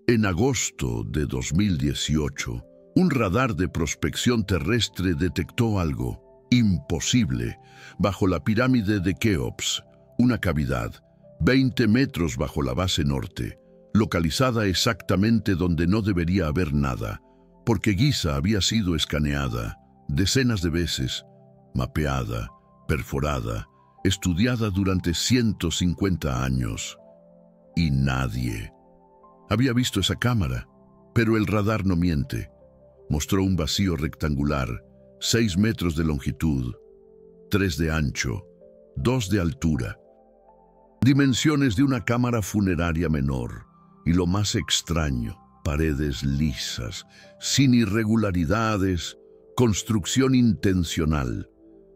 En agosto de 2018, un radar de prospección terrestre detectó algo imposible bajo la pirámide de Keops, una cavidad 20 metros bajo la base norte, localizada exactamente donde no debería haber nada, porque Giza había sido escaneada decenas de veces, mapeada, perforada, estudiada durante 150 años. Y nadie había visto esa cámara, pero el radar no miente. Mostró un vacío rectangular, 6 metros de longitud, 3 de ancho, 2 de altura. Dimensiones de una cámara funeraria menor. Y lo más extraño, paredes lisas, sin irregularidades, construcción intencional.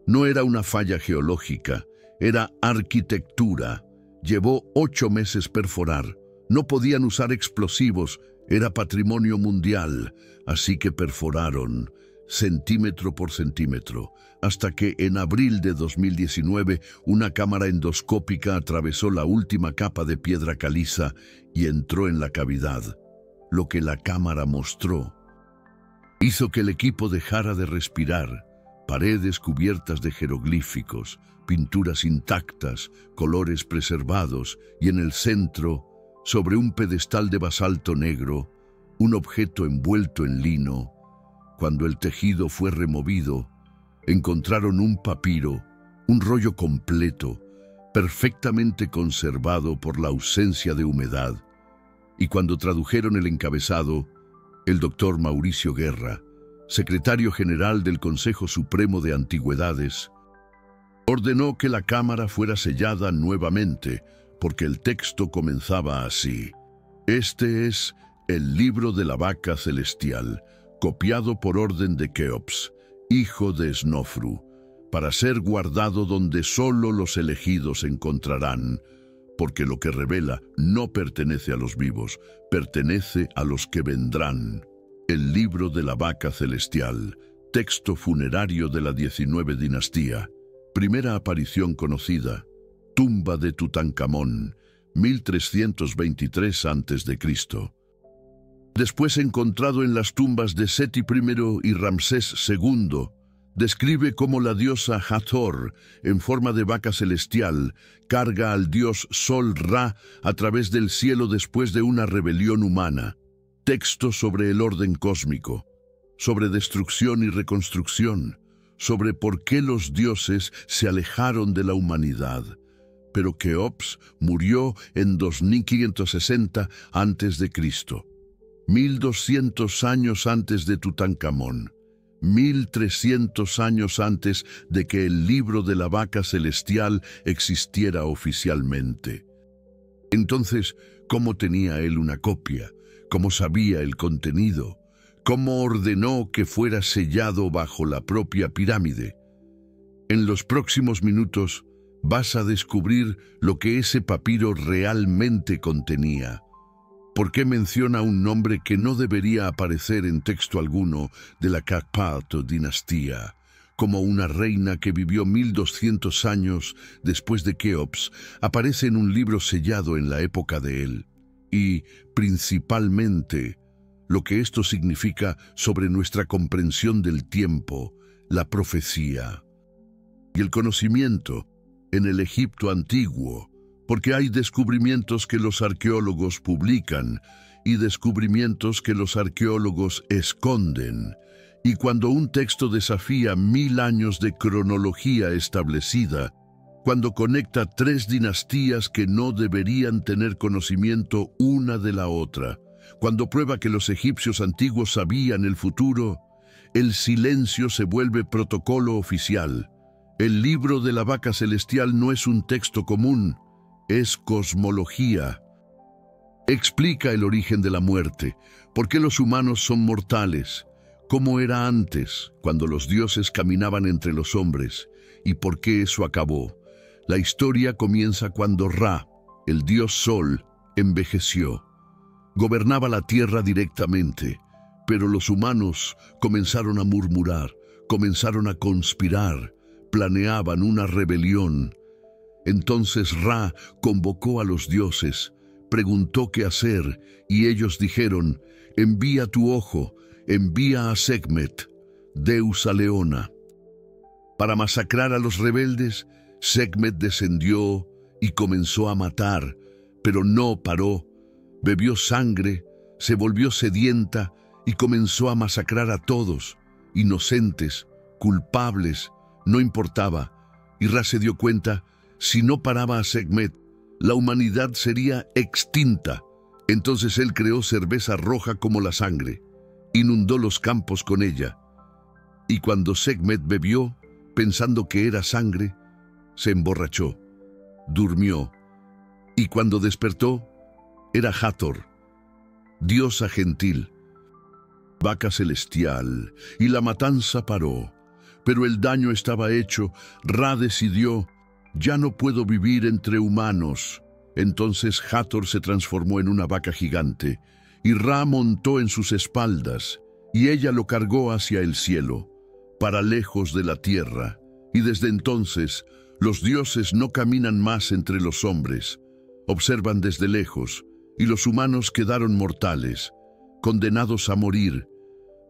No era una falla geológica, era arquitectura. Llevó 8 meses perforar. No podían usar explosivos, era patrimonio mundial, así que perforaron centímetro por centímetro, hasta que en abril de 2019 una cámara endoscópica atravesó la última capa de piedra caliza y entró en la cavidad. Lo que la cámara mostró hizo que el equipo dejara de respirar. Paredes cubiertas de jeroglíficos, pinturas intactas, colores preservados y en el centro, sobre un pedestal de basalto negro, un objeto envuelto en lino. Cuando el tejido fue removido, encontraron un papiro, un rollo completo, perfectamente conservado por la ausencia de humedad. Y cuando tradujeron el encabezado, el doctor Mauricio Guerra, secretario general del Consejo Supremo de Antigüedades, ordenó que la cámara fuera sellada nuevamente, porque el texto comenzaba así: Este es el libro de la vaca celestial, copiado por orden de Keops, hijo de Snofru, para ser guardado donde solo los elegidos encontrarán, porque lo que revela no pertenece a los vivos, pertenece a los que vendrán. El libro de la vaca celestial, texto funerario de la 19 dinastía, primera aparición conocida, tumba de Tutankamón, 1323 a.C. Después encontrado en las tumbas de Seti I y Ramsés II, describe cómo la diosa Hathor, en forma de vaca celestial, carga al dios Sol Ra a través del cielo después de una rebelión humana. Texto sobre el orden cósmico, sobre destrucción y reconstrucción, sobre por qué los dioses se alejaron de la humanidad. Pero Keops murió en 2560 a.C., 1200 años antes de Tutankamón, 1300 años antes de que el libro de la vaca celestial existiera oficialmente. Entonces, ¿cómo tenía él una copia? ¿Cómo sabía el contenido? ¿Cómo ordenó que fuera sellado bajo la propia pirámide? En los próximos minutos vas a descubrir lo que ese papiro realmente contenía. ¿Por qué menciona un nombre que no debería aparecer en texto alguno de la Kakpato dinastía, como una reina que vivió 1200 años después de Keops, aparece en un libro sellado en la época de él? Y, principalmente, lo que esto significa sobre nuestra comprensión del tiempo, la profecía y el conocimiento en el Egipto antiguo, porque hay descubrimientos que los arqueólogos publican y descubrimientos que los arqueólogos esconden. Y cuando un texto desafía 1000 años de cronología establecida, cuando conecta 3 dinastías que no deberían tener conocimiento una de la otra, cuando prueba que los egipcios antiguos sabían el futuro, el silencio se vuelve protocolo oficial. El libro de la vaca celestial no es un texto común, es cosmología. Explica el origen de la muerte, por qué los humanos son mortales, cómo era antes, cuando los dioses caminaban entre los hombres, y por qué eso acabó. La historia comienza cuando Ra, el dios Sol, envejeció. Gobernaba la tierra directamente, pero los humanos comenzaron a murmurar, comenzaron a conspirar, planeaban una rebelión. Entonces Ra convocó a los dioses, preguntó qué hacer, y ellos dijeron: envía tu ojo, envía a Sekhmet, deusa leona. Para masacrar a los rebeldes, Sekhmet descendió y comenzó a matar, pero no paró. Bebió sangre, se volvió sedienta y comenzó a masacrar a todos, inocentes, culpables, no importaba. Y Ra se dio cuenta: si no paraba a Sekhmet, la humanidad sería extinta. Entonces él creó cerveza roja como la sangre, inundó los campos con ella. Y cuando Sekhmet bebió, pensando que era sangre, se emborrachó, durmió, y cuando despertó, era Hathor, diosa gentil, vaca celestial, y la matanza paró. Pero el daño estaba hecho. Ra decidió: ya no puedo vivir entre humanos. Entonces Hathor se transformó en una vaca gigante, y Ra montó en sus espaldas, y ella lo cargó hacia el cielo, para lejos de la tierra. Y desde entonces, los dioses no caminan más entre los hombres, observan desde lejos, y los humanos quedaron mortales, condenados a morir,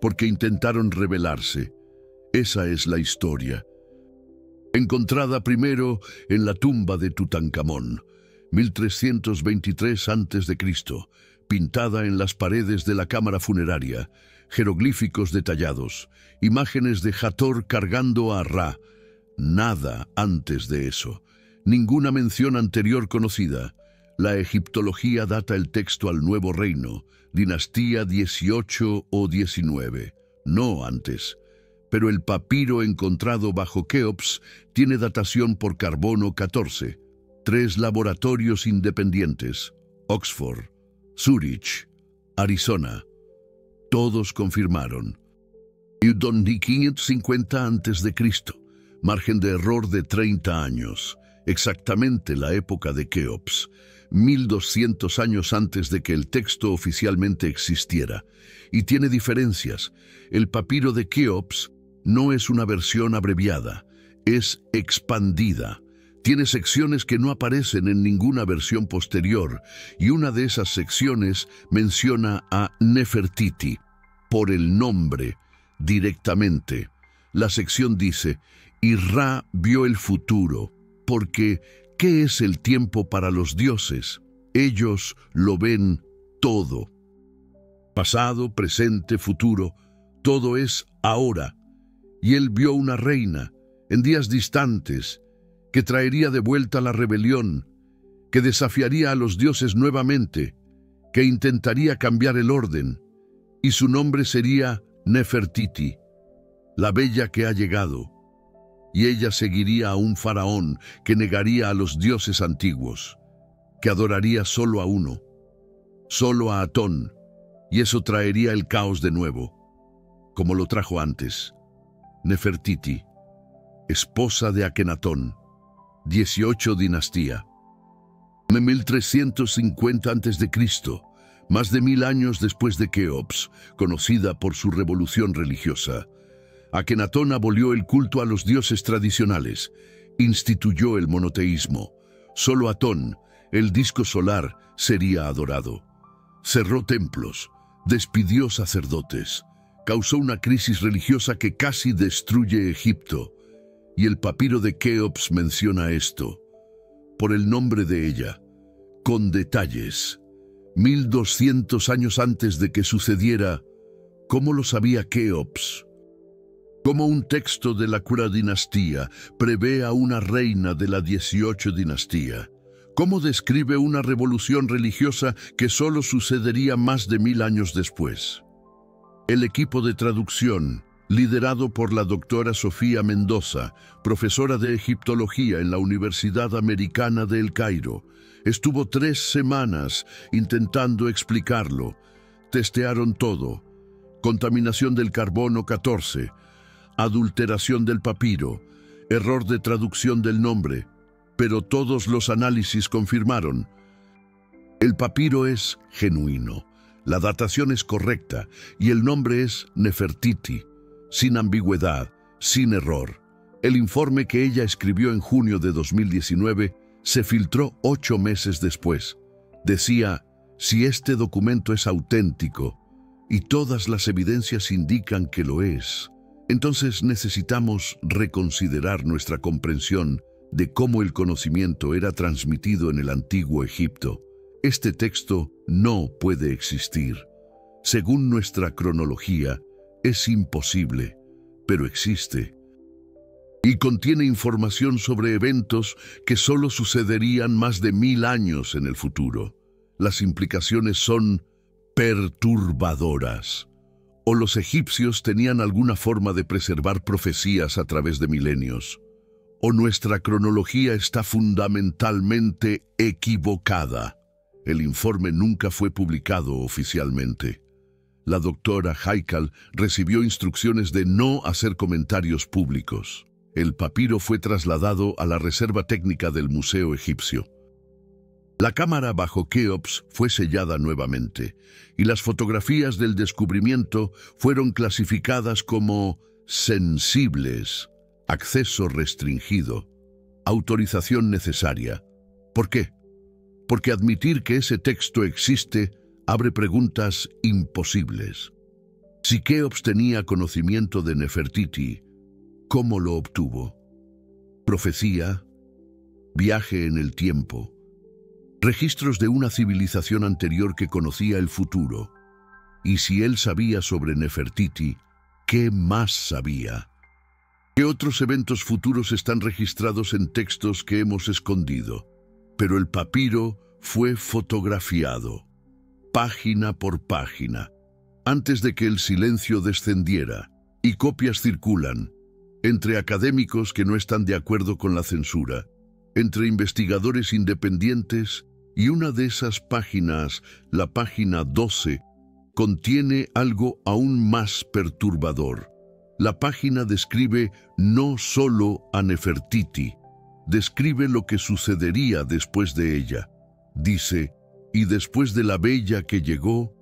porque intentaron rebelarse. Esa es la historia. Encontrada primero en la tumba de Tutankamón, 1323 a.C., pintada en las paredes de la cámara funeraria, jeroglíficos detallados, imágenes de Hathor cargando a Ra. Nada antes de eso, ninguna mención anterior conocida. La egiptología data el texto al Nuevo Reino, dinastía 18 o 19, no antes. Pero el papiro encontrado bajo Keops tiene datación por carbono 14. 3 laboratorios independientes, Oxford, Zurich, Arizona, todos confirmaron. Udon 550 a.C., margen de error de 30 años, exactamente la época de Keops, 1200 años antes de que el texto oficialmente existiera, y tiene diferencias. El papiro de Keops no es una versión abreviada, es expandida. Tiene secciones que no aparecen en ninguna versión posterior, y una de esas secciones menciona a Nefertiti por el nombre directamente. La sección dice: y Ra vio el futuro, porque ¿qué es el tiempo para los dioses? Ellos lo ven todo. Pasado, presente, futuro, todo es ahora. Y él vio una reina, en días distantes, que traería de vuelta la rebelión, que desafiaría a los dioses nuevamente, que intentaría cambiar el orden, y su nombre sería Nefertiti, la bella que ha llegado. Y ella seguiría a un faraón que negaría a los dioses antiguos, que adoraría solo a uno, solo a Atón, y eso traería el caos de nuevo, como lo trajo antes. Nefertiti, esposa de Akenatón, 18 dinastía. En 1350 a.C., más de 1000 años después de Keops, conocida por su revolución religiosa, Akenatón abolió el culto a los dioses tradicionales, instituyó el monoteísmo. Solo Atón, el disco solar, sería adorado. Cerró templos, despidió sacerdotes, causó una crisis religiosa que casi destruye Egipto. Y el papiro de Keops menciona esto, por el nombre de ella, con detalles. 1200 años antes de que sucediera, ¿cómo lo sabía Keops? Como un texto de la Cura dinastía prevé a una reina de la 18 dinastía. ¿Cómo describe una revolución religiosa que solo sucedería más de 1000 años después? El equipo de traducción, liderado por la doctora Sofía Mendoza, profesora de egiptología en la Universidad Americana de El Cairo, estuvo 3 semanas intentando explicarlo. Testearon todo: contaminación del carbono 14, adulteración del papiro, error de traducción del nombre, pero todos los análisis confirmaron: el papiro es genuino, la datación es correcta y el nombre es Nefertiti, sin ambigüedad, sin error. El informe que ella escribió en junio de 2019 se filtró 8 meses después. Decía, si este documento es auténtico y todas las evidencias indican que lo es, entonces necesitamos reconsiderar nuestra comprensión de cómo el conocimiento era transmitido en el antiguo Egipto. Este texto no puede existir. Según nuestra cronología, es imposible, pero existe. Y contiene información sobre eventos que solo sucederían más de 1000 años en el futuro. Las implicaciones son perturbadoras. ¿O los egipcios tenían alguna forma de preservar profecías a través de milenios? ¿O nuestra cronología está fundamentalmente equivocada? El informe nunca fue publicado oficialmente. La doctora Haikal recibió instrucciones de no hacer comentarios públicos. El papiro fue trasladado a la reserva técnica del Museo Egipcio. La cámara bajo Keops fue sellada nuevamente y las fotografías del descubrimiento fueron clasificadas como sensibles, acceso restringido, autorización necesaria. ¿Por qué? Porque admitir que ese texto existe abre preguntas imposibles. Si Keops tenía conocimiento de Nefertiti, ¿cómo lo obtuvo? Profecía, viaje en el tiempo, registros de una civilización anterior que conocía el futuro. Y si él sabía sobre Nefertiti, ¿qué más sabía? ¿Qué otros eventos futuros están registrados en textos que hemos escondido? Pero el papiro fue fotografiado, página por página, antes de que el silencio descendiera, y copias circulan, entre académicos que no están de acuerdo con la censura, entre investigadores independientes, y una de esas páginas, la página 12, contiene algo aún más perturbador. La página describe no solo a Nefertiti, describe lo que sucedería después de ella. Dice, y después de la bella que llegó,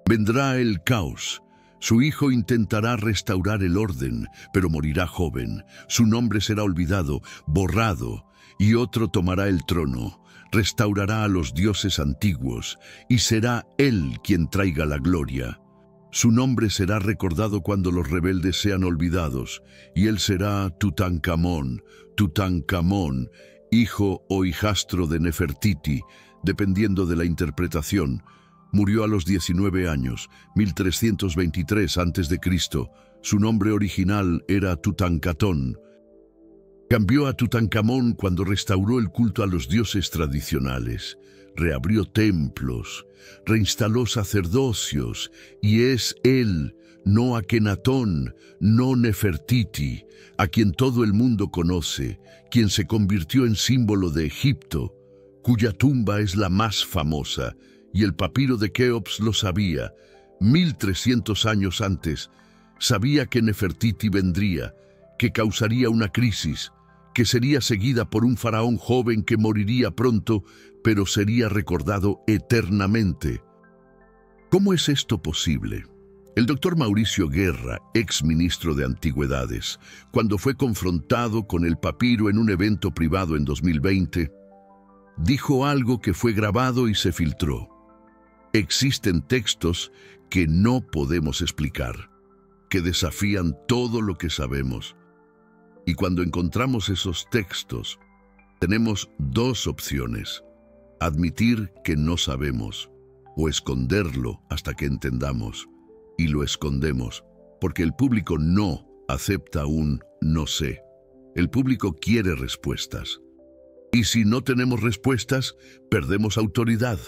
vendrá el caos. Su hijo intentará restaurar el orden, pero morirá joven. Su nombre será olvidado, borrado, y otro tomará el trono. Restaurará a los dioses antiguos, y será él quien traiga la gloria. Su nombre será recordado cuando los rebeldes sean olvidados, y él será Tutankamón, hijo o hijastro de Nefertiti, dependiendo de la interpretación. Murió a los 19 años, 1323 a.C. Su nombre original era Tutankatón. Cambió a Tutankamón cuando restauró el culto a los dioses tradicionales, reabrió templos, reinstaló sacerdocios, y es él, no Akenatón, no Nefertiti, a quien todo el mundo conoce, quien se convirtió en símbolo de Egipto, cuya tumba es la más famosa, y el papiro de Keops lo sabía. 1300 años antes, sabía que Nefertiti vendría, que causaría una crisis, que sería seguida por un faraón joven que moriría pronto, pero sería recordado eternamente. ¿Cómo es esto posible? El doctor Mauricio Guerra, ex ministro de Antigüedades, cuando fue confrontado con el papiro en un evento privado en 2020, dijo algo que fue grabado y se filtró. Existen textos que no podemos explicar, que desafían todo lo que sabemos. Y cuando encontramos esos textos, tenemos dos opciones: admitir que no sabemos, o esconderlo hasta que entendamos. Y lo escondemos, porque el público no acepta un no sé. El público quiere respuestas. Y si no tenemos respuestas, perdemos autoridad.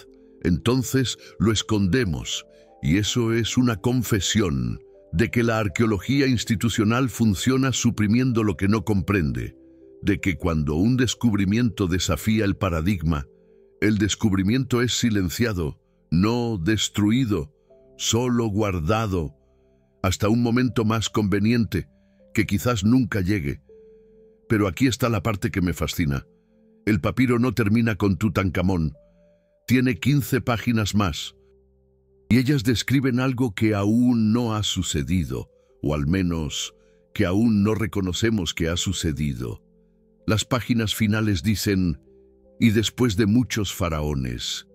Entonces lo escondemos, y eso es una confesión de que la arqueología institucional funciona suprimiendo lo que no comprende, de que cuando un descubrimiento desafía el paradigma, el descubrimiento es silenciado, no destruido, solo guardado, hasta un momento más conveniente, que quizás nunca llegue. Pero aquí está la parte que me fascina. El papiro no termina con Tutankamón. Tiene 15 páginas más, y ellas describen algo que aún no ha sucedido, o al menos que aún no reconocemos que ha sucedido. Las páginas finales dicen: Y después de muchos faraones,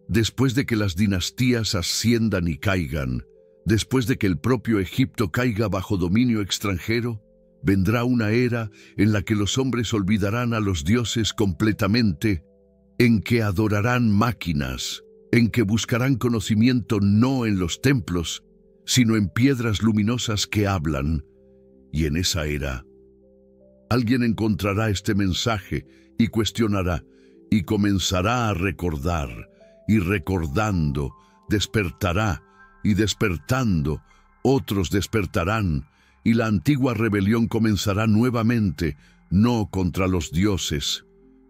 después de que las dinastías asciendan y caigan, después de que el propio Egipto caiga bajo dominio extranjero, vendrá una era en la que los hombres olvidarán a los dioses completamente, en que adorarán máquinas, en que buscarán conocimiento no en los templos, sino en piedras luminosas que hablan. Y en esa era, alguien encontrará este mensaje y cuestionará, y comenzará a recordar, y recordando, despertará, y despertando, otros despertarán, y la antigua rebelión comenzará nuevamente, no contra los dioses,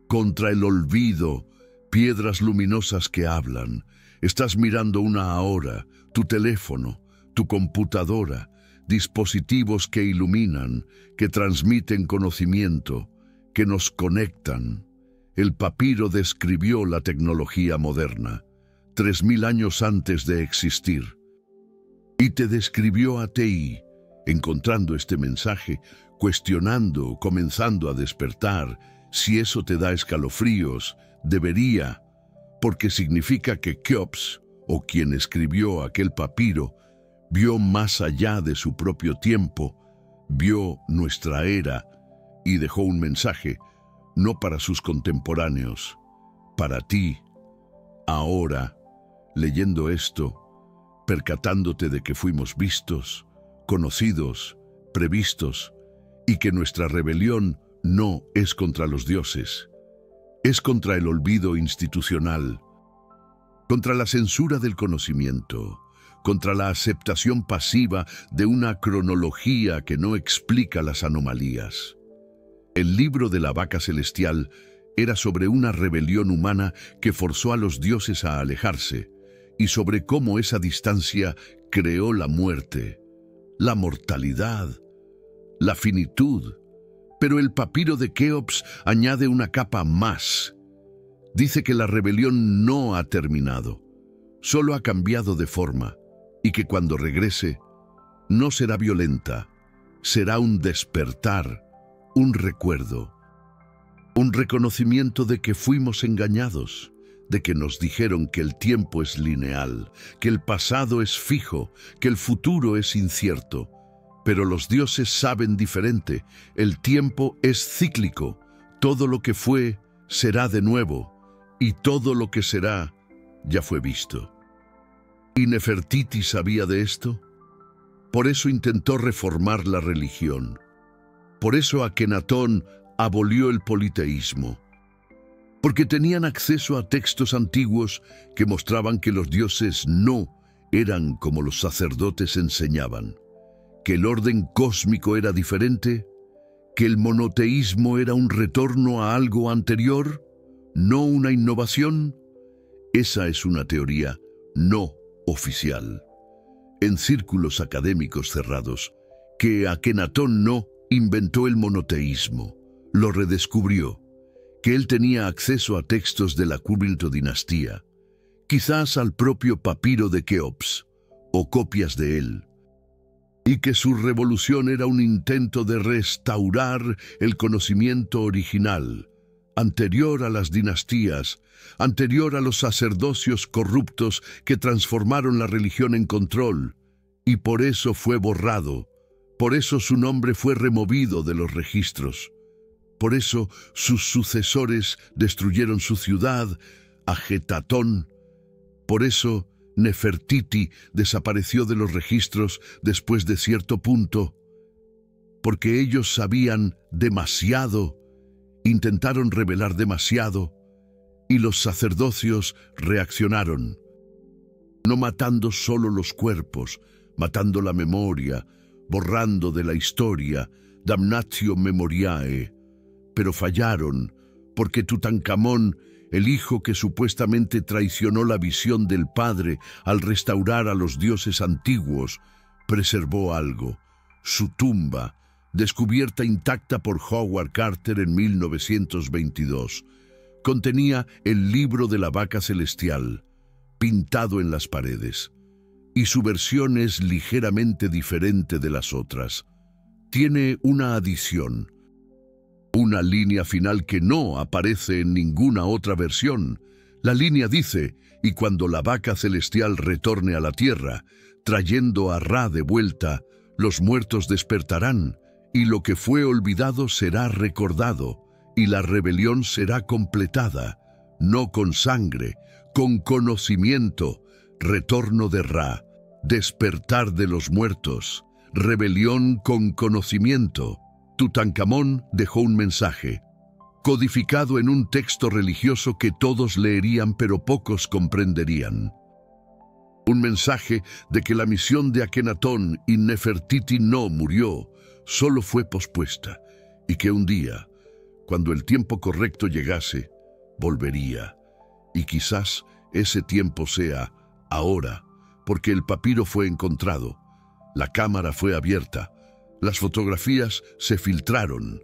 contra el olvido, piedras luminosas que hablan. Estás mirando una ahora, tu teléfono, tu computadora, dispositivos que iluminan, que transmiten conocimiento, que nos conectan. El papiro describió la tecnología moderna, 3000 años antes de existir. Y te describió a ti, encontrando este mensaje, cuestionando, comenzando a despertar. Si eso te da escalofríos, debería, porque significa que Keops, o quien escribió aquel papiro, vio más allá de su propio tiempo, vio nuestra era y dejó un mensaje, no para sus contemporáneos, para ti. Ahora, leyendo esto, percatándote de que fuimos vistos, conocidos, previstos, y que nuestra rebelión no es contra los dioses, es contra el olvido institucional, contra la censura del conocimiento, contra la aceptación pasiva de una cronología que no explica las anomalías. El libro de la vaca celestial era sobre una rebelión humana que forzó a los dioses a alejarse, y sobre cómo esa distancia creó la muerte, la mortalidad, la finitud. Pero el papiro de Keops añade una capa más. Dice que la rebelión no ha terminado, solo ha cambiado de forma, y que cuando regrese, no será violenta, será un despertar, un recuerdo, un reconocimiento de que fuimos engañados, de que nos dijeron que el tiempo es lineal, que el pasado es fijo, que el futuro es incierto. Pero los dioses saben diferente, el tiempo es cíclico, todo lo que fue será de nuevo, y todo lo que será ya fue visto. ¿Y Nefertiti sabía de esto? Por eso intentó reformar la religión. Por eso Akenatón abolió el politeísmo. Porque tenían acceso a textos antiguos que mostraban que los dioses no eran como los sacerdotes enseñaban, que el orden cósmico era diferente, que el monoteísmo era un retorno a algo anterior, no una innovación. Esa es una teoría no oficial, en círculos académicos cerrados, que Akenatón no inventó el monoteísmo, lo redescubrió, que él tenía acceso a textos de la Cuarta dinastía, quizás al propio papiro de Keops, o copias de él, y que su revolución era un intento de restaurar el conocimiento original, anterior a las dinastías, anterior a los sacerdocios corruptos que transformaron la religión en control, y por eso fue borrado, por eso su nombre fue removido de los registros, por eso sus sucesores destruyeron su ciudad, Ajetatón, por eso Nefertiti desapareció de los registros después de cierto punto, porque ellos sabían demasiado, intentaron revelar demasiado, y los sacerdocios reaccionaron, no matando solo los cuerpos, matando la memoria, borrando de la historia, damnatio memoriae, pero fallaron, porque Tutankamón, el hijo que supuestamente traicionó la visión del padre al restaurar a los dioses antiguos, preservó algo, su tumba, descubierta intacta por Howard Carter en 1922. Contenía el libro de la vaca celestial, pintado en las paredes, y su versión es ligeramente diferente de las otras. Tiene una adición, Una línea final que no aparece en ninguna otra versión. La línea dice: y cuando la vaca celestial retorne a la tierra, trayendo a Ra de vuelta, los muertos despertarán, y lo que fue olvidado será recordado, y la rebelión será completada, no con sangre, con conocimiento, retorno de Ra, despertar de los muertos, rebelión con conocimiento. Tutankamón dejó un mensaje, codificado en un texto religioso que todos leerían pero pocos comprenderían. Un mensaje de que la misión de Akenatón y Nefertiti no murió, solo fue pospuesta, y que un día, cuando el tiempo correcto llegase, volvería. Y quizás ese tiempo sea ahora, porque el papiro fue encontrado, la cámara fue abierta, las fotografías se filtraron,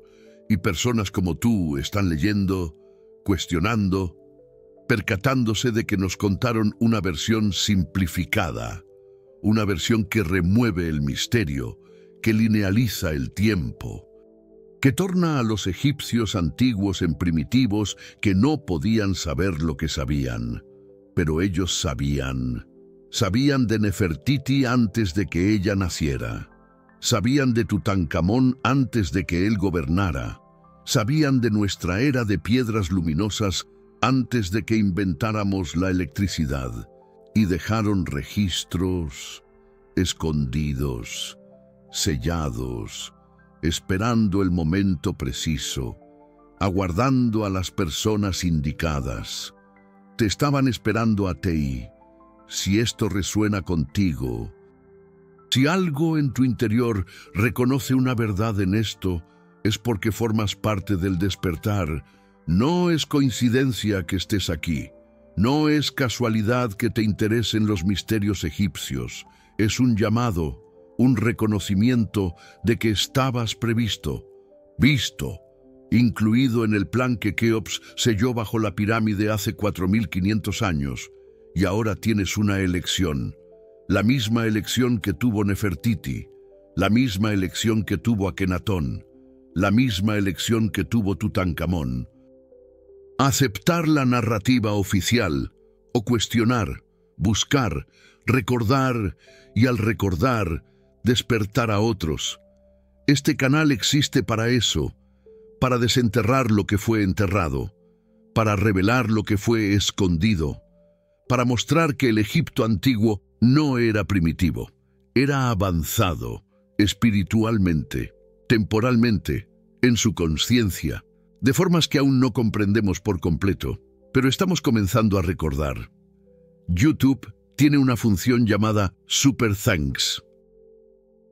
y personas como tú están leyendo, cuestionando, percatándose de que nos contaron una versión simplificada, una versión que remueve el misterio, que linealiza el tiempo, que torna a los egipcios antiguos en primitivos que no podían saber lo que sabían. Pero ellos sabían. Sabían de Nefertiti antes de que ella naciera. Sabían de Tutankamón antes de que él gobernara. Sabían de nuestra era de piedras luminosas antes de que inventáramos la electricidad. Y dejaron registros escondidos, sellados, esperando el momento preciso, aguardando a las personas indicadas. Te estaban esperando a ti. Si esto resuena contigo, si algo en tu interior reconoce una verdad en esto, es porque formas parte del despertar. No es coincidencia que estés aquí. No es casualidad que te interesen los misterios egipcios. Es un llamado, un reconocimiento de que estabas previsto, visto, incluido en el plan que Keops selló bajo la pirámide hace 4500 años. Y ahora tienes una elección, la misma elección que tuvo Nefertiti, la misma elección que tuvo Akenatón, la misma elección que tuvo Tutankamón. Aceptar la narrativa oficial o cuestionar, buscar, recordar y al recordar, despertar a otros. Este canal existe para eso, para desenterrar lo que fue enterrado, para revelar lo que fue escondido, para mostrar que el Egipto antiguo no era primitivo, era avanzado, espiritualmente, temporalmente, en su conciencia, de formas que aún no comprendemos por completo, pero estamos comenzando a recordar. YouTube tiene una función llamada Super Thanks.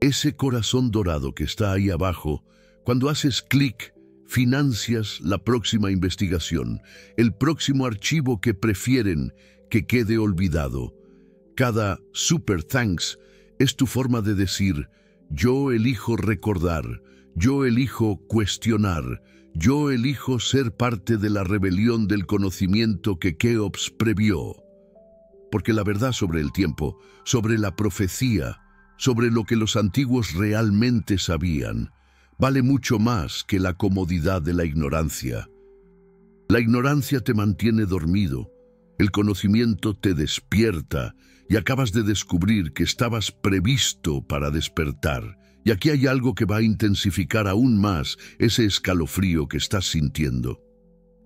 Ese corazón dorado que está ahí abajo, cuando haces clic, financias la próxima investigación, el próximo archivo que prefieren que quede olvidado. Cada Super Thanks es tu forma de decir: yo elijo recordar, yo elijo cuestionar, yo elijo ser parte de la rebelión del conocimiento que Keops previó. Porque la verdad sobre el tiempo, sobre la profecía, sobre lo que los antiguos realmente sabían, vale mucho más que la comodidad de la ignorancia. La ignorancia te mantiene dormido, el conocimiento te despierta y acabas de descubrir que estabas previsto para despertar. Y aquí hay algo que va a intensificar aún más ese escalofrío que estás sintiendo.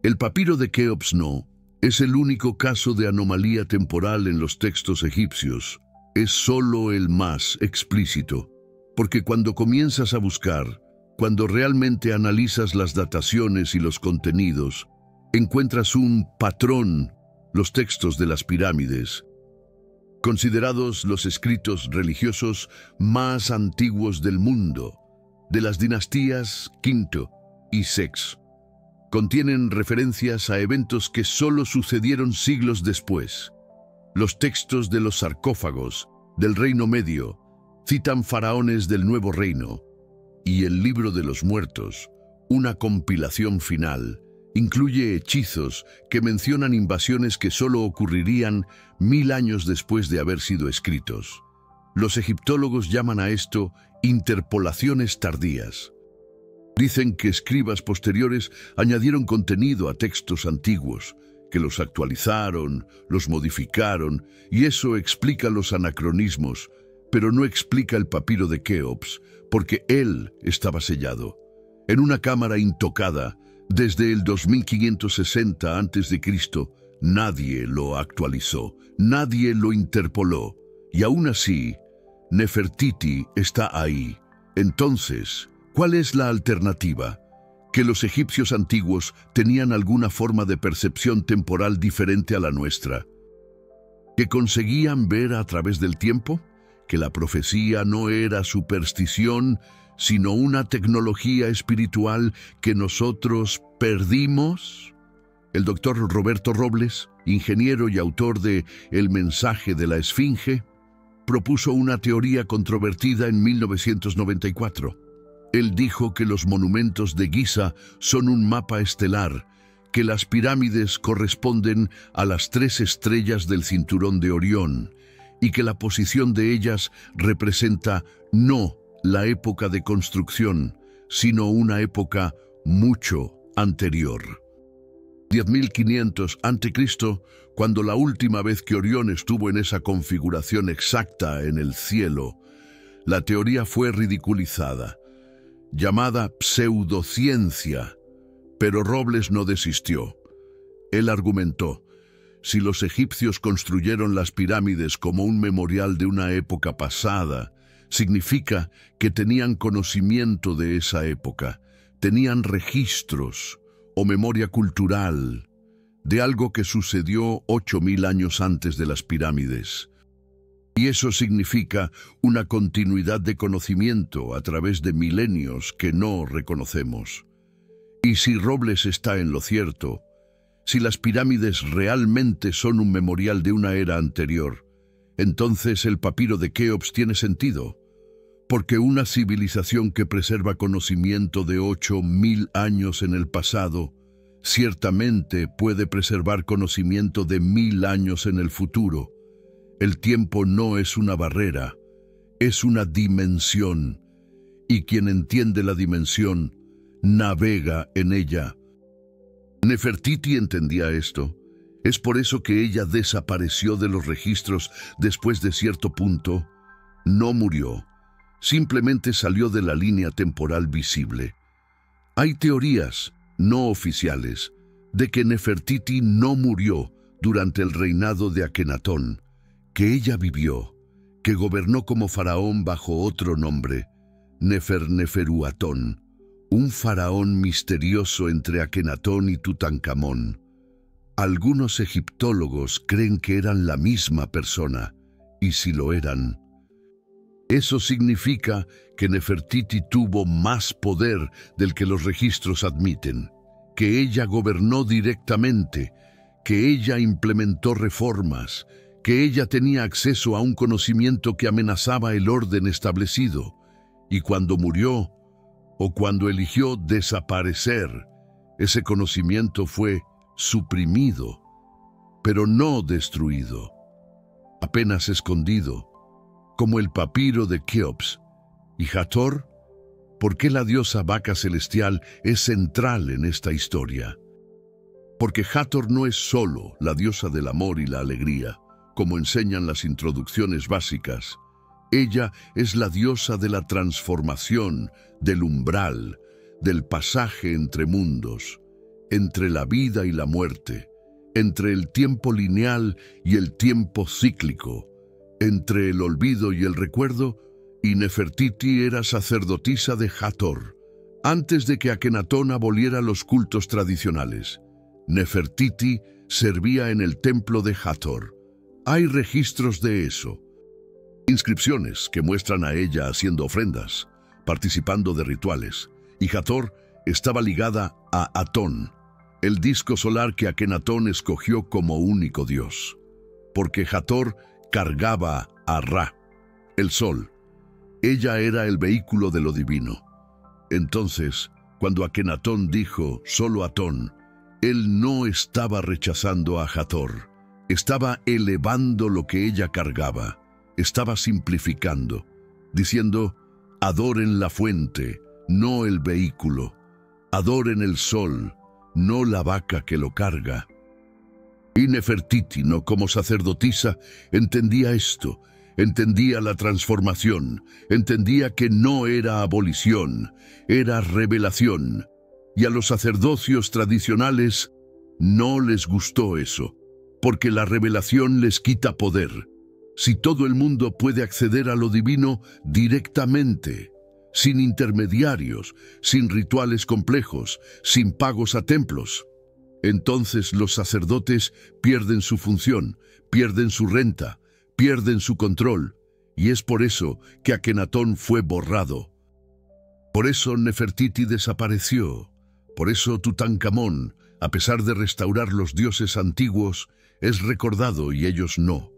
El papiro de Keops no es el único caso de anomalía temporal en los textos egipcios. Es solo el más explícito, porque cuando comienzas a buscar, cuando realmente analizas las dataciones y los contenidos, encuentras un patrón. Los textos de las pirámides, considerados los escritos religiosos más antiguos del mundo, de las dinastías V y VI, contienen referencias a eventos que solo sucedieron siglos después. Los textos de los sarcófagos del Reino Medio citan faraones del Nuevo Reino, y el Libro de los Muertos, una compilación final, incluye hechizos que mencionan invasiones que solo ocurrirían 1000 años después de haber sido escritos. Los egiptólogos llaman a esto interpolaciones tardías. Dicen que escribas posteriores añadieron contenido a textos antiguos, que los actualizaron, los modificaron, y eso explica los anacronismos, pero no explica el papiro de Keops, porque él estaba sellado. En una cámara intocada, desde el 2560 a.C., nadie lo actualizó, nadie lo interpoló, y aún así, Nefertiti está ahí. Entonces, ¿cuál es la alternativa? ¿Que los egipcios antiguos tenían alguna forma de percepción temporal diferente a la nuestra? ¿Que conseguían ver a través del tiempo? ¿Que la profecía no era superstición, sino una tecnología espiritual que nosotros perdimos? El doctor Roberto Robles, ingeniero y autor de El mensaje de la Esfinge, propuso una teoría controvertida en 1994. Él dijo que los monumentos de Giza son un mapa estelar, que las pirámides corresponden a las 3 estrellas del cinturón de Orión y que la posición de ellas representa no la época de construcción, sino una época mucho anterior. 10.500 a.C., cuando la última vez que Orión estuvo en esa configuración exacta en el cielo, la teoría fue ridiculizada, llamada pseudociencia, pero Robles no desistió. Él argumentó: si los egipcios construyeron las pirámides como un memorial de una época pasada, significa que tenían conocimiento de esa época, tenían registros o memoria cultural de algo que sucedió 8.000 años antes de las pirámides. Y eso significa una continuidad de conocimiento a través de milenios que no reconocemos. Y si Robles está en lo cierto, si las pirámides realmente son un memorial de una era anterior, entonces el papiro de Keops tiene sentido, porque una civilización que preserva conocimiento de 8.000 años en el pasado, ciertamente puede preservar conocimiento de 1.000 años en el futuro. El tiempo no es una barrera, es una dimensión, y quien entiende la dimensión, navega en ella. Nefertiti entendía esto. Es por eso que ella desapareció de los registros después de cierto punto. No murió, simplemente salió de la línea temporal visible. Hay teorías no oficiales de que Nefertiti no murió durante el reinado de Akenatón, que ella vivió, que gobernó como faraón bajo otro nombre, Neferuatón, un faraón misterioso entre Akenatón y Tutankamón. Algunos egiptólogos creen que eran la misma persona, y si lo eran, eso significa que Nefertiti tuvo más poder del que los registros admiten, que ella gobernó directamente, que ella implementó reformas, que ella tenía acceso a un conocimiento que amenazaba el orden establecido, y cuando murió, o cuando eligió desaparecer, ese conocimiento fue suprimido, pero no destruido, apenas escondido, como el papiro de Keops. ¿Y Hathor? ¿Por qué la diosa vaca celestial es central en esta historia? Porque Hathor no es solo la diosa del amor y la alegría, como enseñan las introducciones básicas. Ella es la diosa de la transformación, del umbral, del pasaje entre mundos, entre la vida y la muerte, entre el tiempo lineal y el tiempo cíclico, entre el olvido y el recuerdo, y Nefertiti era sacerdotisa de Hathor, antes de que Akenatón aboliera los cultos tradicionales. Nefertiti servía en el templo de Hathor. Hay registros de eso. Inscripciones que muestran a ella haciendo ofrendas, participando de rituales, y Hathor estaba ligada a Atón, el disco solar que Akenatón escogió como único dios, porque Hathor cargaba a Ra, el sol. Ella era el vehículo de lo divino. Entonces, cuando Akenatón dijo solo Atón, él no estaba rechazando a Hathor, estaba elevando lo que ella cargaba, estaba simplificando, diciendo: adoren la fuente, no el vehículo. Adoren el sol, no la vaca que lo carga. Y Nefertiti, no como sacerdotisa, entendía esto, entendía la transformación, entendía que no era abolición, era revelación. Y a los sacerdocios tradicionales no les gustó eso, porque la revelación les quita poder. Si todo el mundo puede acceder a lo divino directamente, sin intermediarios, sin rituales complejos, sin pagos a templos, entonces los sacerdotes pierden su función, pierden su renta, pierden su control, y es por eso que Akenatón fue borrado. Por eso Nefertiti desapareció, por eso Tutankamón, a pesar de restaurar los dioses antiguos, es recordado y ellos no,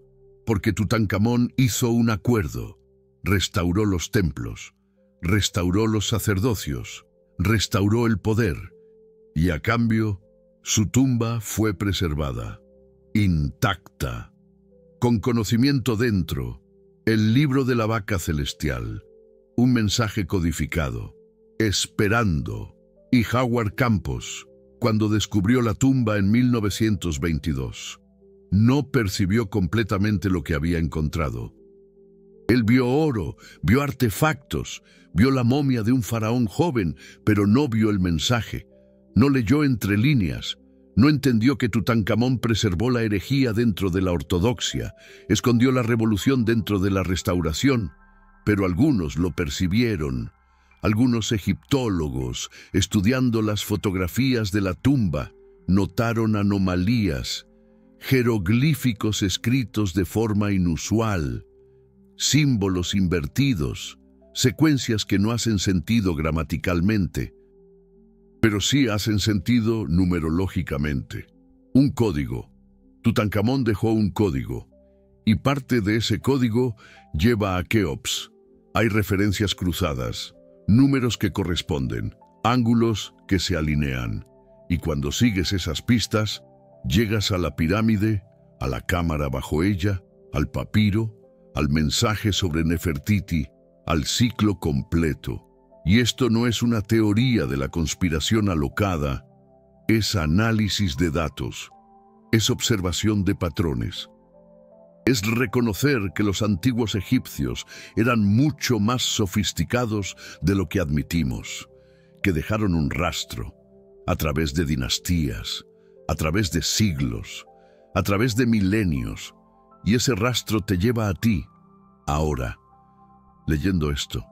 porque Tutankamón hizo un acuerdo, restauró los templos, restauró los sacerdocios, restauró el poder, y a cambio, su tumba fue preservada, intacta, con conocimiento dentro, el libro de la vaca celestial, un mensaje codificado, esperando. Y Howard Campos, cuando descubrió la tumba en 1922, no percibió completamente lo que había encontrado. Él vio oro, vio artefactos, vio la momia de un faraón joven, pero no vio el mensaje, no leyó entre líneas, no entendió que Tutankamón preservó la herejía dentro de la ortodoxia, escondió la revolución dentro de la restauración, pero algunos lo percibieron. Algunos egiptólogos, estudiando las fotografías de la tumba, notaron anomalías, jeroglíficos escritos de forma inusual, símbolos invertidos, secuencias que no hacen sentido gramaticalmente, pero sí hacen sentido numerológicamente. Un código. Tutankamón dejó un código, y parte de ese código lleva a Keops. Hay referencias cruzadas, números que corresponden, ángulos que se alinean. Y cuando sigues esas pistas, llegas a la pirámide, a la cámara bajo ella, al papiro, al mensaje sobre Nefertiti, al ciclo completo. Y esto no es una teoría de la conspiración alocada, es análisis de datos, es observación de patrones. Es reconocer que los antiguos egipcios eran mucho más sofisticados de lo que admitimos, que dejaron un rastro a través de dinastías, a través de siglos, a través de milenios, y ese rastro te lleva a ti, ahora. Leyendo esto,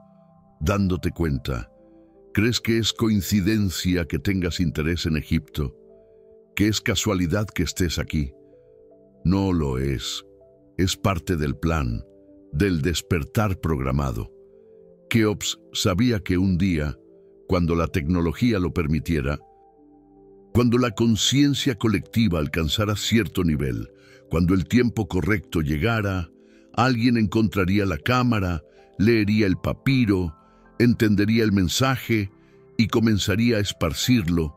dándote cuenta, ¿crees que es coincidencia que tengas interés en Egipto? ¿Que es casualidad que estés aquí? No lo es. Es parte del plan, del despertar programado. Keops sabía que un día, cuando la tecnología lo permitiera, cuando la conciencia colectiva alcanzara cierto nivel, cuando el tiempo correcto llegara, alguien encontraría la cámara, leería el papiro, entendería el mensaje y comenzaría a esparcirlo,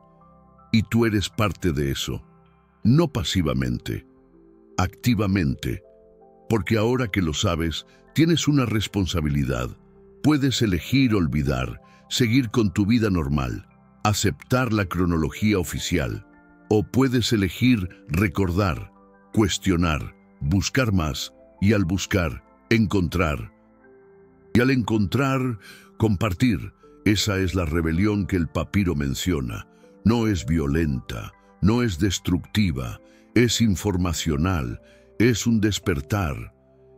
y tú eres parte de eso, no pasivamente, activamente. Porque ahora que lo sabes, tienes una responsabilidad. Puedes elegir olvidar, seguir con tu vida normal, aceptar la cronología oficial, o puedes elegir recordar, cuestionar, buscar más, y al buscar, encontrar. Y al encontrar, compartir. Esa es la rebelión que el papiro menciona. No es violenta, no es destructiva, es informacional. Es un despertar,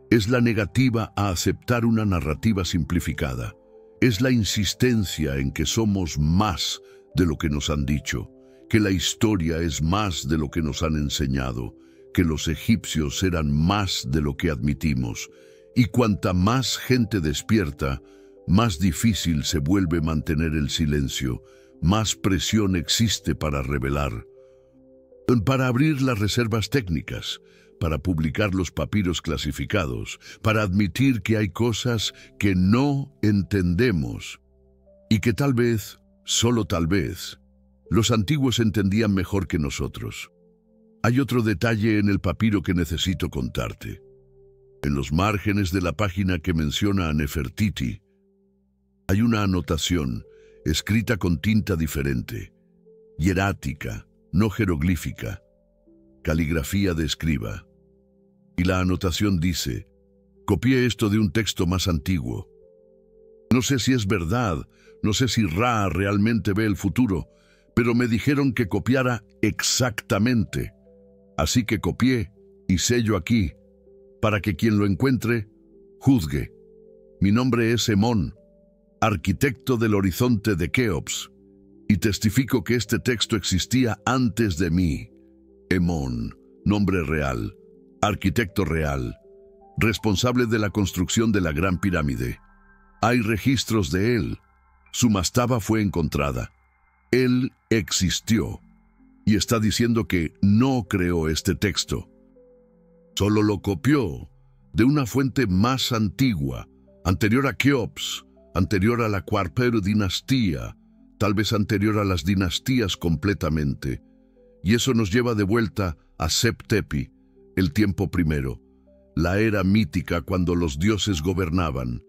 es la negativa a aceptar una narrativa simplificada, es la insistencia en que somos más de lo que nos han dicho, que la historia es más de lo que nos han enseñado, que los egipcios eran más de lo que admitimos, y cuanta más gente despierta, más difícil se vuelve mantener el silencio, más presión existe para revelar, para abrir las reservas técnicas, para publicar los papiros clasificados, para admitir que hay cosas que no entendemos y que tal vez, solo tal vez, los antiguos entendían mejor que nosotros. Hay otro detalle en el papiro que necesito contarte. En los márgenes de la página que menciona a Nefertiti, hay una anotación escrita con tinta diferente, hierática, no jeroglífica, caligrafía de escriba. Y la anotación dice: copié esto de un texto más antiguo. No sé si es verdad, no sé si Ra realmente ve el futuro, pero me dijeron que copiara exactamente. Así que copié y sello aquí, para que quien lo encuentre, juzgue. Mi nombre es Emón, arquitecto del horizonte de Keops, y testifico que este texto existía antes de mí. Emón, nombre real, arquitecto real, responsable de la construcción de la Gran Pirámide. Hay registros de él. Su mastaba fue encontrada. Él existió. Y está diciendo que no creó este texto. Solo lo copió de una fuente más antigua, anterior a Keops, anterior a la Cuarperu dinastía, tal vez anterior a las dinastías completamente. Y eso nos lleva de vuelta a Sep-Tepi, el tiempo primero, la era mítica cuando los dioses gobernaban,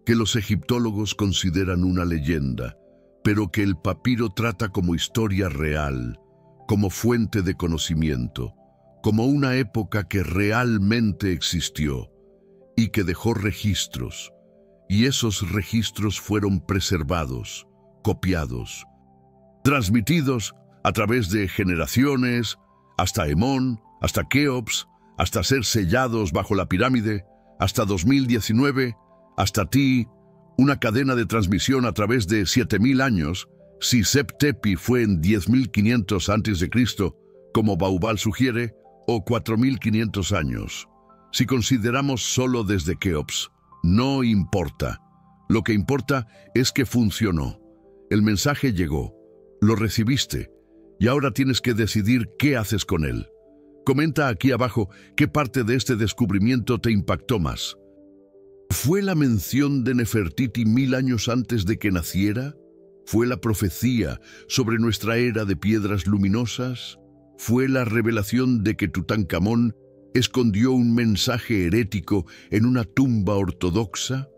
que los egiptólogos consideran una leyenda, pero que el papiro trata como historia real, como fuente de conocimiento, como una época que realmente existió y que dejó registros, y esos registros fueron preservados, copiados, transmitidos a través de generaciones, hasta Emón, hasta Keops, hasta ser sellados bajo la pirámide, hasta 2019, hasta ti, una cadena de transmisión a través de 7.000 años, si Sep-Tepi fue en 10.500 a.C., como Baubal sugiere, o 4.500 años. Si consideramos solo desde Keops, no importa. Lo que importa es que funcionó. El mensaje llegó, lo recibiste, y ahora tienes que decidir qué haces con él. Comenta aquí abajo qué parte de este descubrimiento te impactó más. ¿Fue la mención de Nefertiti 1000 años antes de que naciera? ¿Fue la profecía sobre nuestra era de piedras luminosas? ¿Fue la revelación de que Tutankamón escondió un mensaje herético en una tumba ortodoxa?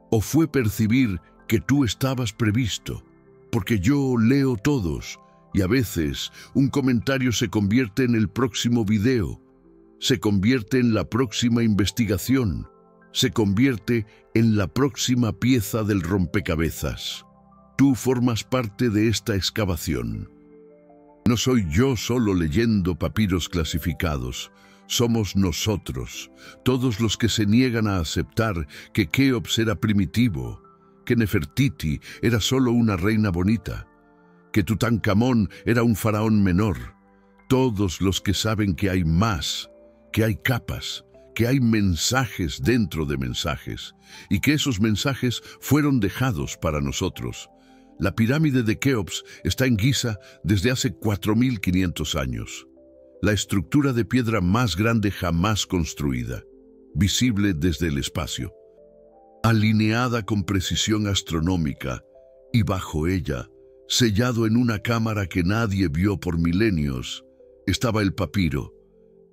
¿O fue percibir que tú estabas previsto? Porque yo leo todos, y a veces un comentario se convierte en el próximo video, se convierte en la próxima investigación, se convierte en la próxima pieza del rompecabezas. Tú formas parte de esta excavación. No soy yo solo leyendo papiros clasificados. Somos nosotros, todos los que se niegan a aceptar que Keops era primitivo, que Nefertiti era solo una reina bonita, que Tutankamón era un faraón menor. Todos los que saben que hay más, que hay capas, que hay mensajes dentro de mensajes, y que esos mensajes fueron dejados para nosotros. La pirámide de Keops está en Giza desde hace 4.500 años. La estructura de piedra más grande jamás construida, visible desde el espacio. Alineada con precisión astronómica, y bajo ella, sellado en una cámara que nadie vio por milenios, estaba el papiro,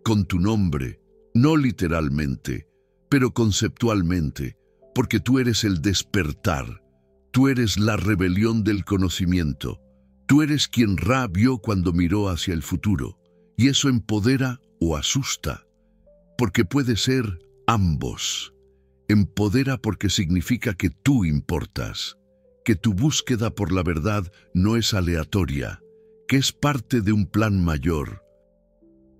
con tu nombre, no literalmente, pero conceptualmente, porque tú eres el despertar, tú eres la rebelión del conocimiento, tú eres quien Ra vio cuando miró hacia el futuro, y eso empodera o asusta, porque puede ser ambos. Empodera porque significa que tú importas, que tu búsqueda por la verdad no es aleatoria, que es parte de un plan mayor,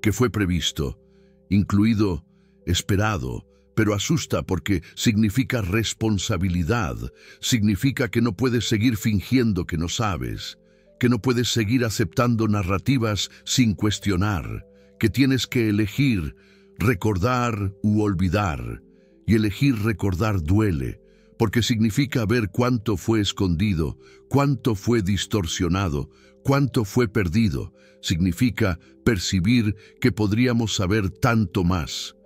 que fue previsto, incluido, esperado, pero asusta porque significa responsabilidad, significa que no puedes seguir fingiendo que no sabes, que no puedes seguir aceptando narrativas sin cuestionar, que tienes que elegir recordar u olvidar, y elegir recordar duele, porque significa ver cuánto fue escondido, cuánto fue distorsionado, cuánto fue perdido. Significa percibir que podríamos saber tanto más,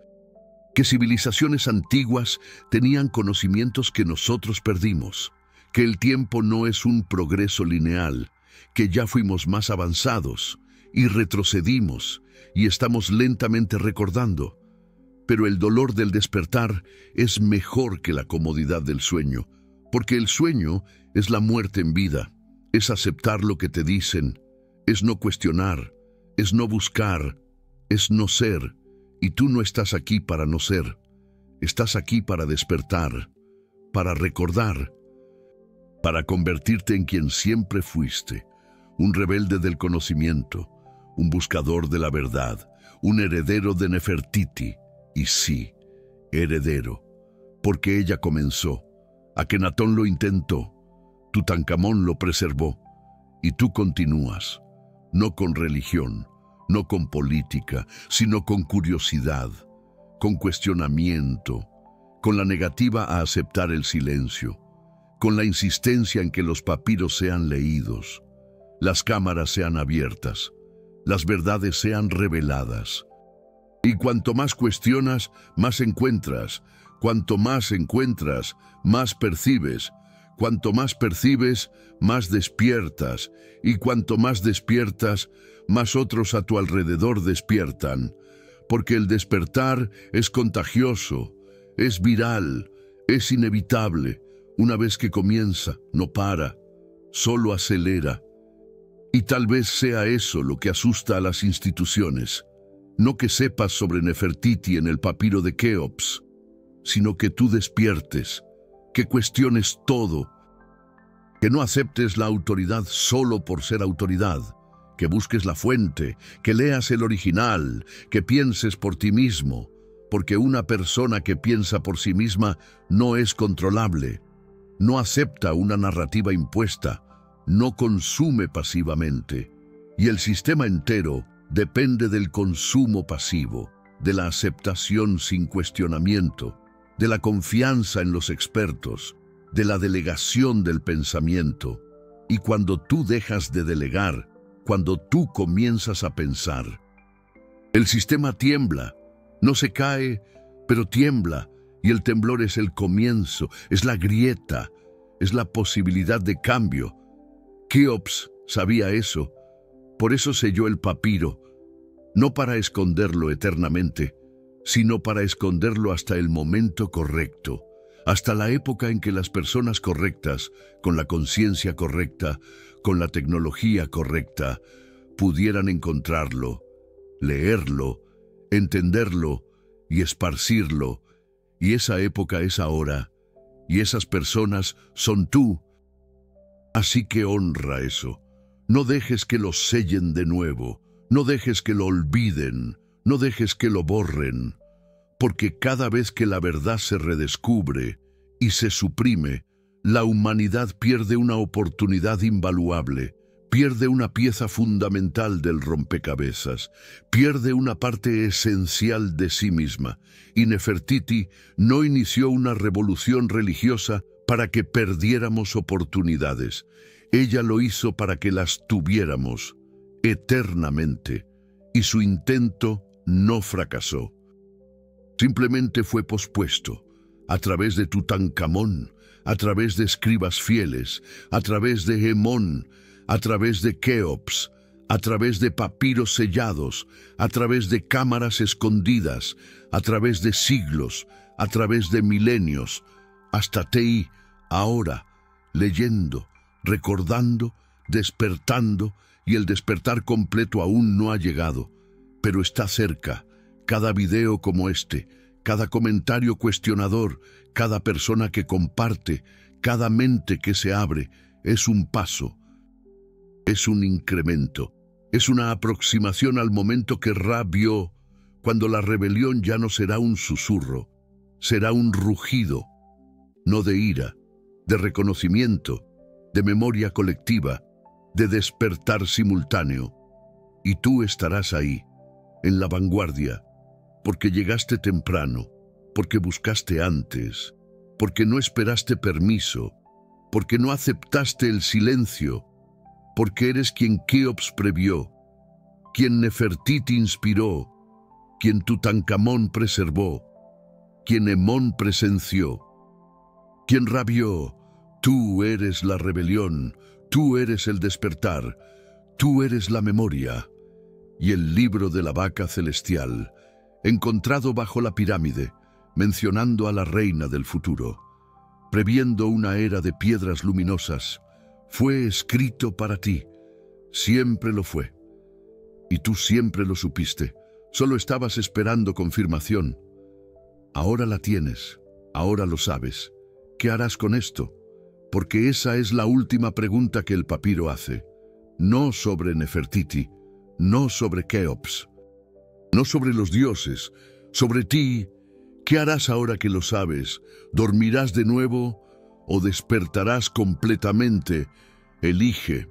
que civilizaciones antiguas tenían conocimientos que nosotros perdimos, que el tiempo no es un progreso lineal, que ya fuimos más avanzados y retrocedimos y estamos lentamente recordando. Pero el dolor del despertar es mejor que la comodidad del sueño, Porque el sueño es la muerte en vida, es aceptar lo que te dicen, es no cuestionar, es no buscar, es no ser, y tú no estás aquí para no ser, estás aquí para despertar, para recordar, para convertirte en quien siempre fuiste, un rebelde del conocimiento, un buscador de la verdad, un heredero de Nefertiti, y sí, heredero, porque ella comenzó, Akenatón lo intentó, Tutankamón lo preservó, y tú continúas, no con religión, no con política, sino con curiosidad, con cuestionamiento, con la negativa a aceptar el silencio, con la insistencia en que los papiros sean leídos, las cámaras sean abiertas, las verdades sean reveladas. Y cuanto más cuestionas, más encuentras. Cuanto más encuentras, más percibes. Cuanto más percibes, más despiertas. Y cuanto más despiertas, más otros a tu alrededor despiertan. Porque el despertar es contagioso, es viral, es inevitable. Una vez que comienza, no para, solo acelera. Y tal vez sea eso lo que asusta a las instituciones. No que sepas sobre Nefertiti en el papiro de Keops, sino que tú despiertes, que cuestiones todo, que no aceptes la autoridad solo por ser autoridad, que busques la fuente, que leas el original, que pienses por ti mismo, porque una persona que piensa por sí misma no es controlable, no acepta una narrativa impuesta, no consume pasivamente, y el sistema entero depende del consumo pasivo, de la aceptación sin cuestionamiento, de la confianza en los expertos, de la delegación del pensamiento. Y cuando tú dejas de delegar, cuando tú comienzas a pensar, el sistema tiembla, no se cae, pero tiembla, y el temblor es el comienzo, es la grieta, es la posibilidad de cambio. Keops sabía eso, por eso selló el papiro, no para esconderlo eternamente, sino para esconderlo hasta el momento correcto, hasta la época en que las personas correctas, con la conciencia correcta, con la tecnología correcta, pudieran encontrarlo, leerlo, entenderlo y esparcirlo. Y esa época es ahora, y esas personas son tú. Así que honra eso. No dejes que lo sellen de nuevo, no dejes que lo olviden, no dejes que lo borren, porque cada vez que la verdad se redescubre y se suprime, la humanidad pierde una oportunidad invaluable, pierde una pieza fundamental del rompecabezas, pierde una parte esencial de sí misma, y Nefertiti no inició una revolución religiosa para que perdiéramos oportunidades. Ella lo hizo para que las tuviéramos eternamente, y su intento no fracasó. Simplemente fue pospuesto, a través de Tutankamón, a través de escribas fieles, a través de Hemón, a través de Keops, a través de papiros sellados, a través de cámaras escondidas, a través de siglos, a través de milenios, hasta Tei, ahora, leyendo, recordando, despertando, y el despertar completo aún no ha llegado, pero está cerca. Cada video como este, cada comentario cuestionador, cada persona que comparte, cada mente que se abre, es un paso, es un incremento, es una aproximación al momento que Ra vio, cuando la rebelión ya no será un susurro, será un rugido, no de ira, de reconocimiento, de memoria colectiva, de despertar simultáneo. Y tú estarás ahí, en la vanguardia, porque llegaste temprano, porque buscaste antes, porque no esperaste permiso, porque no aceptaste el silencio, porque eres quien Keops previó, quien Nefertiti inspiró, quien Tutankamón preservó, quien Hemón presenció, quien rabió. Tú eres la rebelión, tú eres el despertar, tú eres la memoria. Y el libro de la vaca celestial, encontrado bajo la pirámide, mencionando a la reina del futuro. previendo una era de piedras luminosas, fue escrito para ti. Siempre lo fue. Y tú siempre lo supiste. Solo estabas esperando confirmación. Ahora la tienes. Ahora lo sabes. ¿Qué harás con esto? Porque esa es la última pregunta que el papiro hace. No sobre Nefertiti, no sobre Keops, no sobre los dioses, sobre ti. ¿Qué harás ahora que lo sabes? ¿Dormirás de nuevo o despertarás completamente? Elige.